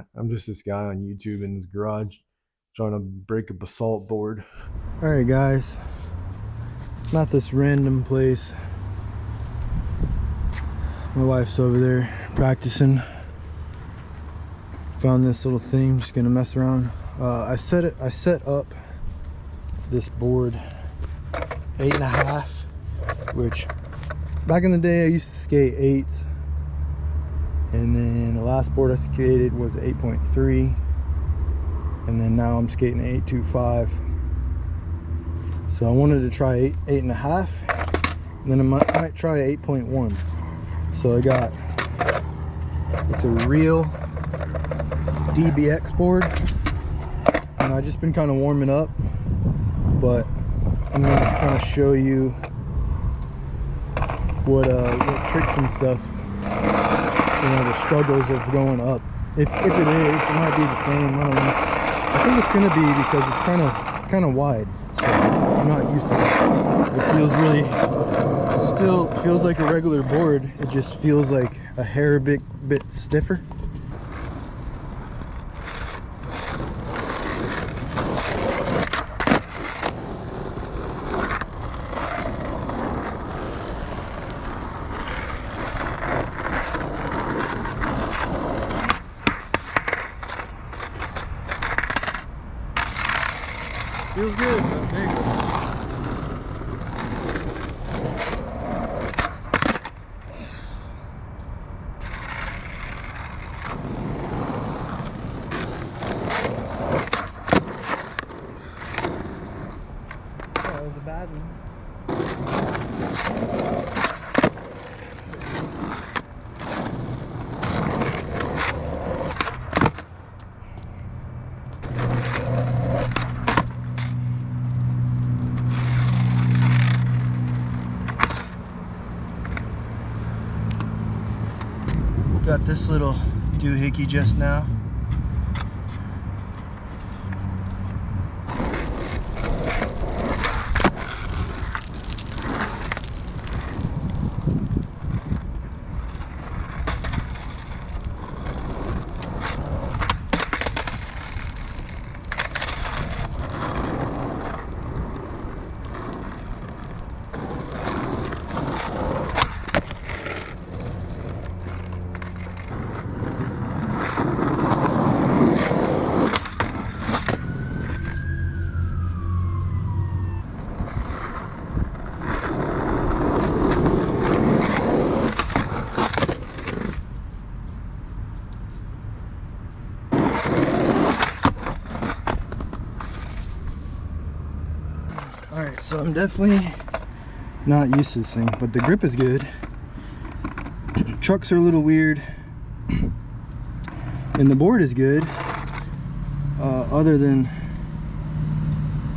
not. I'm just this guy on YouTube in his garage trying to break a basalt board. All right, guys. Not this random place. My wife's over there practicing. Found this little thing, just gonna mess around. I set up this board 8.5, which back in the day I used to skate 8s, and then the last board I skated was 8.3, and then now I'm skating 8.25. So I wanted to try 8.5, and then I might try 8.1. So I got, it's a real DBX board, and I've just been kind of warming up, but I'm going to kind of show you what tricks and stuff, you know, the struggles of going up. If it is, it might be the same. I don't know. I think it's going to be because it's kind of wide, so I'm not used to it. It feels really, still feels like a regular board. It just feels like a hair bit stiffer. Feels good. There you go. That was a bad one. Got this little doohickey just now. Alright, so I'm definitely not used to this thing, but the grip is good. Trucks are a little weird, and the board is good, other than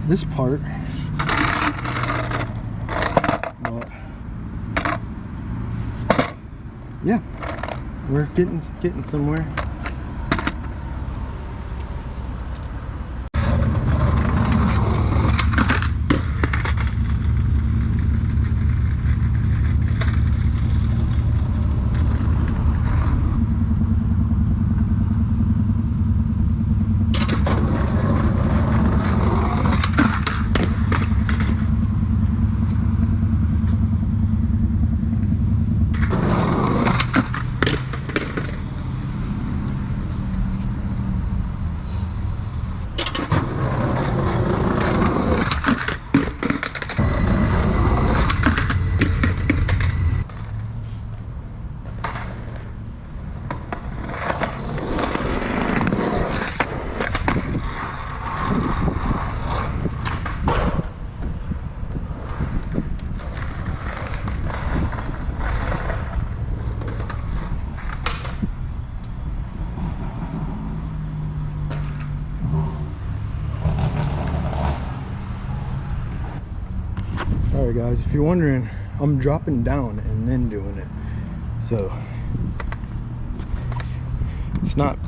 this part. But yeah, we're getting somewhere. Alright guys, if you're wondering, I'm dropping down and then doing it. So it's not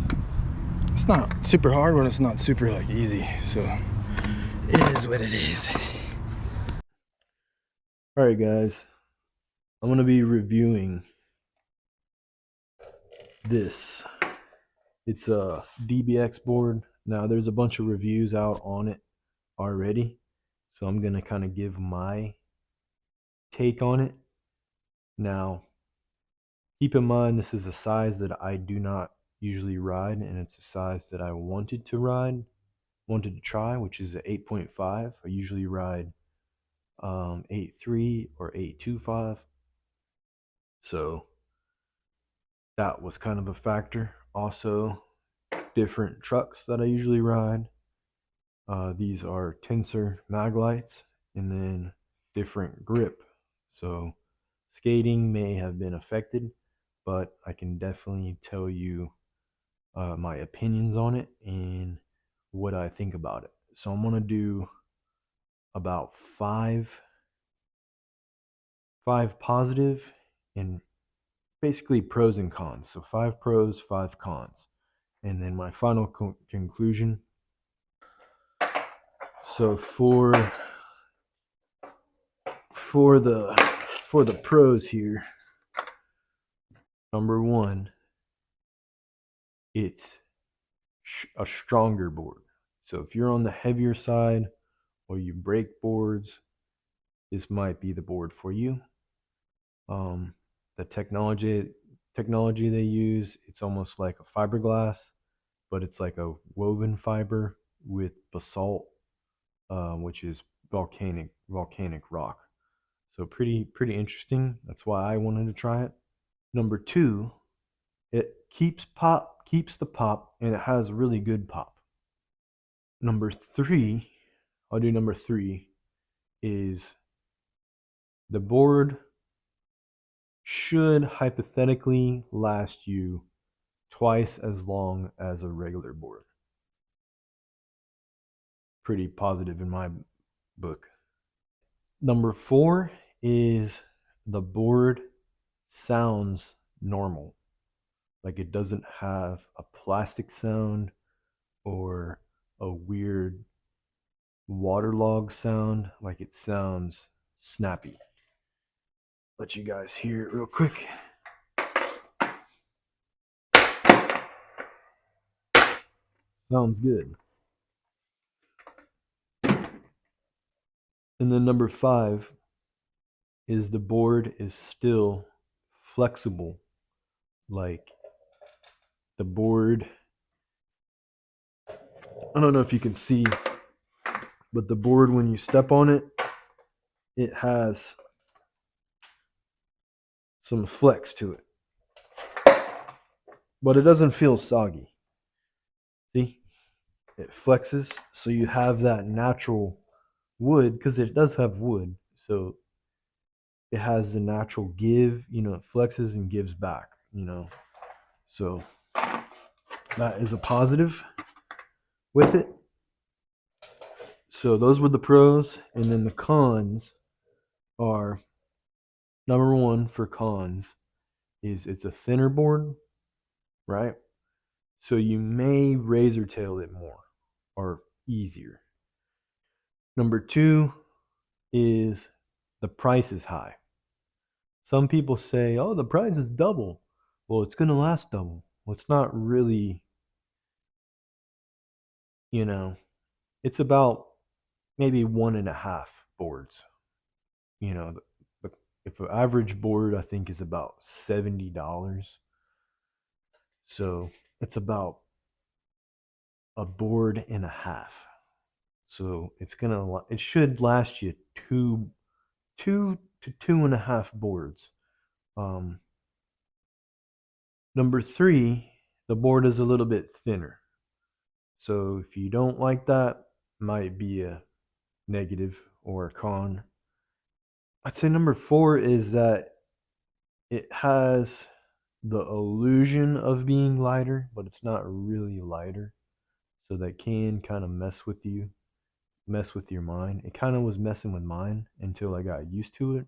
super hard when it's not super like easy. So it is what it is. Alright guys, I'm gonna be reviewing this It's a DBX board. Now there's a bunch of reviews out on it already, so I'm gonna kind of give my take on it. Now, keep in mind this is a size that I do not usually ride, and it's a size that I wanted to try, which is a 8.5. I usually ride 8.3 or 8.25, so that was kind of a factor. Also, different trucks that I usually ride. These are tensor mag lights, and then different grip. So skating may have been affected, but I can definitely tell you my opinions on it and what I think about it. So I'm gonna do about five positive and basically pros and cons. So 5 pros, 5 cons, and then my final conclusion. So for the pros here, number one, it's a stronger board. So if you're on the heavier side or you break boards, this might be the board for you. The technology they use, it's almost like a fiberglass, but it's like a woven fiber with basalt, which is volcanic rock. So pretty interesting. That's why I wanted to try it. Number two, it keeps the pop, and it has really good pop. Number three, I'll do number three, is the board should hypothetically last you twice as long as a regular board. Pretty positive in my book. Number four is the board sounds normal. Like it doesn't have a plastic sound or a weird waterlogged sound. Like it sounds snappy. Let you guys hear it real quick. Sounds good. And then number five is the board is still flexible. Like the board, I don't know if you can see, but the board, when you step on it, it has some flex to it. But it doesn't feel soggy. See? It flexes, so you have that natural wood, because it does have wood. So it has the natural give, it flexes and gives back, So that is a positive with it. So those were the pros, and then the cons are, number one for cons is it's a thinner board, right? So you may razor tail it more or easier. Number two is the price is high. Some people say, oh, the price is double. Well, it's going to last double. Well, it's not really, it's about maybe 1.5 boards. If an average board, I think, is about $70. So it's about a board and a half. So it should last you two to 2.5 boards. Number three, the board is a little bit thinner. So if you don't like that, might be a negative or a con. I'd say number four is that it has the illusion of being lighter, but it's not really lighter. So that can kind of mess with your mind. It kind of was messing with mine until I got used to it,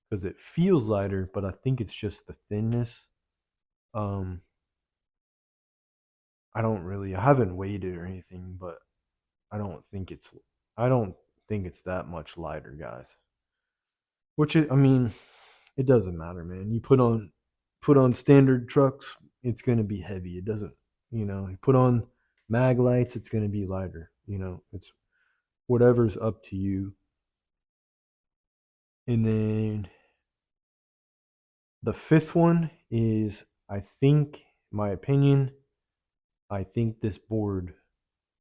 because it feels lighter, but I think it's just the thinness. I haven't weighed it or anything, but I don't think it's that much lighter, guys. It doesn't matter, man. You put on standard trucks, it's gonna be heavy. It doesn't You know, you put on mag lights, it's going to be lighter. You know, it's whatever's up to you. And then the fifth one is, I think, my opinion, I think this board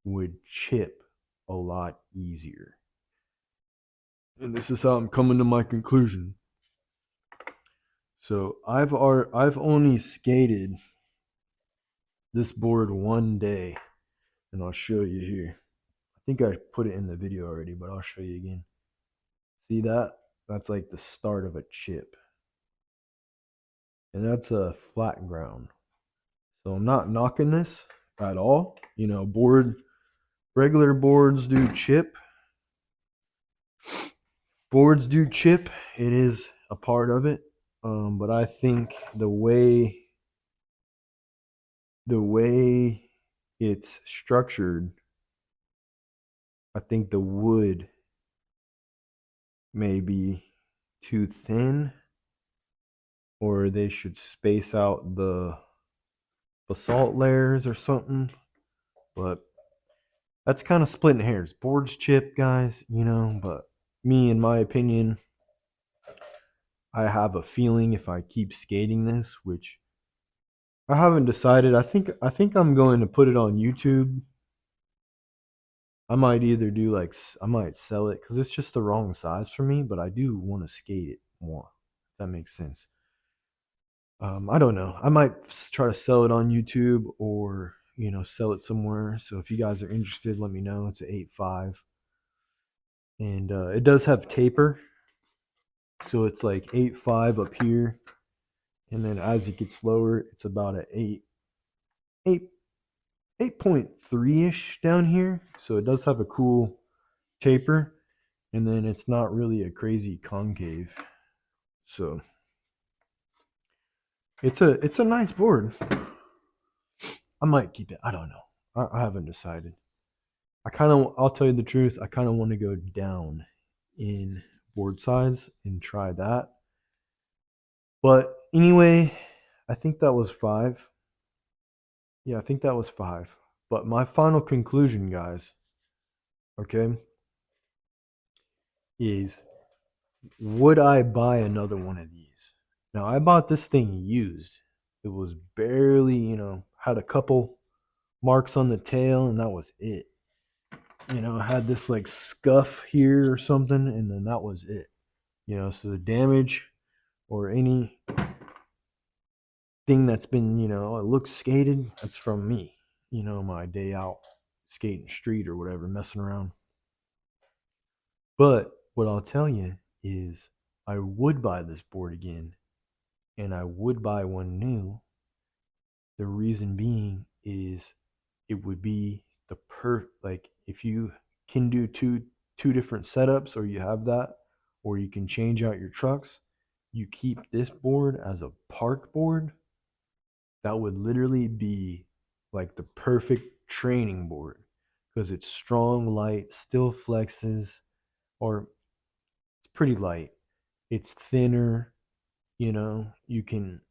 would chip a lot easier. And this is how I'm coming to my conclusion. So I've only skated this board one day, and I'll show you here. I think I put it in the video already, but I'll show you again. See that? That's like the start of a chip. And that's a flat ground. So I'm not knocking this at all. You know, regular boards do chip. Boards do chip. It is a part of it. But I think the way it's structured, I think the wood may be too thin, or they should space out the basalt layers or something. But that's kind of splitting hairs. Boards chip, guys, you know, but me, in my opinion, I have a feeling if I keep skating this, which I haven't decided. I think I'm going to put it on YouTube. I might either do like, I might sell it because it's just the wrong size for me, but I do want to skate it more. If that makes sense. I don't know. I might try to sell it on YouTube, or you know, sell it somewhere. So if you guys are interested, let me know. It's an 8.5, and it does have taper, so it's like 8.5 up here, and then as it gets lower, it's about a 8.3 ish down here. So it does have a cool taper, and then it's not really a crazy concave. So it's a nice board. I might keep it. I don't know. I haven't decided. I'll tell you the truth, I kind of want to go down in board size and try that. But anyway, I think that was 5. Yeah, I think that was 5. But my final conclusion, guys, okay, is, would I buy another one of these? Now, I bought this thing used. It was barely, you know, had a couple marks on the tail, and that was it. You know, had this like scuff here or something, and then that was it. You know, so the damage or any thing that's been, you know, it looks skated, that's from me. You know, my day out skating street or whatever, messing around. But what I'll tell you is, I would buy this board again, and I would buy one new. The reason being is, it would be the like, if you can do two different setups, or you have that, or you can change out your trucks, you keep this board as a park board, that would literally be like the perfect training board, because it's strong, light, still flexes, or it's pretty light. It's thinner, you know, you can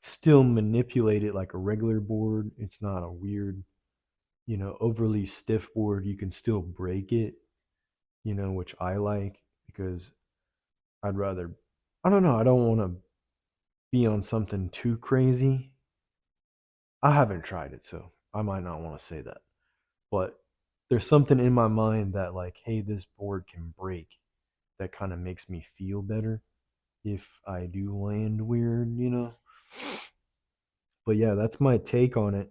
still manipulate it like a regular board. It's not a weird, you know, overly stiff board. You can still break it, you know, which I like, because I'd rather, I don't know, I don't want to be on something too crazy. I haven't tried it, so I might not want to say that. But there's something in my mind that, like, hey, this board can break, that kind of makes me feel better if I do land weird, you know? But yeah, that's my take on it.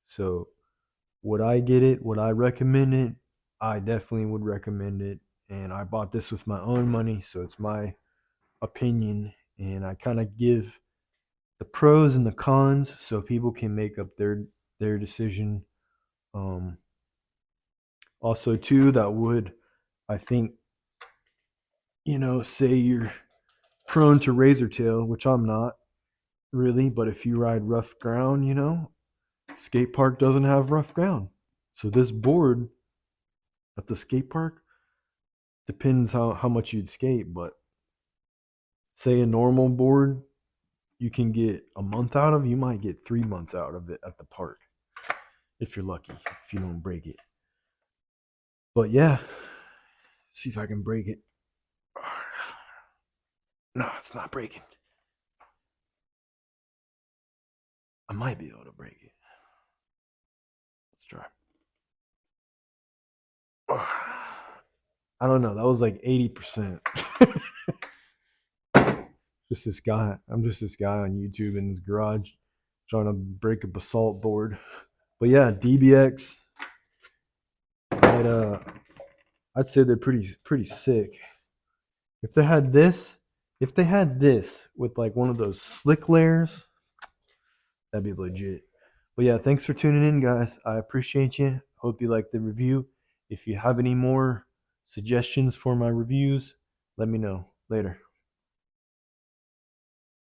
So would I get it? Would I recommend it? I definitely would recommend it. And I bought this with my own money, so it's my opinion. And I kind of give the pros and the cons so people can make up their decision. Also, too, that would, I think, you know, say you're prone to razor tail, which I'm not really, but if you ride rough ground, you know, skate park doesn't have rough ground. So this board at the skate park, depends how much you'd skate, but say a normal board, you can get a month out of. You might get 3 months out of it at the park if you're lucky, if you don't break it. But yeah, see if I can break it. No, it's not breaking. I might be able to break it. Let's try. I don't know. That was like 80%. Just this guy. I'm just this guy on YouTube in his garage trying to break a basalt board. But yeah, DBX. I'd say they're pretty sick. If they had this with like one of those slick layers, that'd be legit. But yeah, thanks for tuning in, guys. I appreciate you. Hope you liked the review. If you have any more suggestions for my reviews, let me know. Later.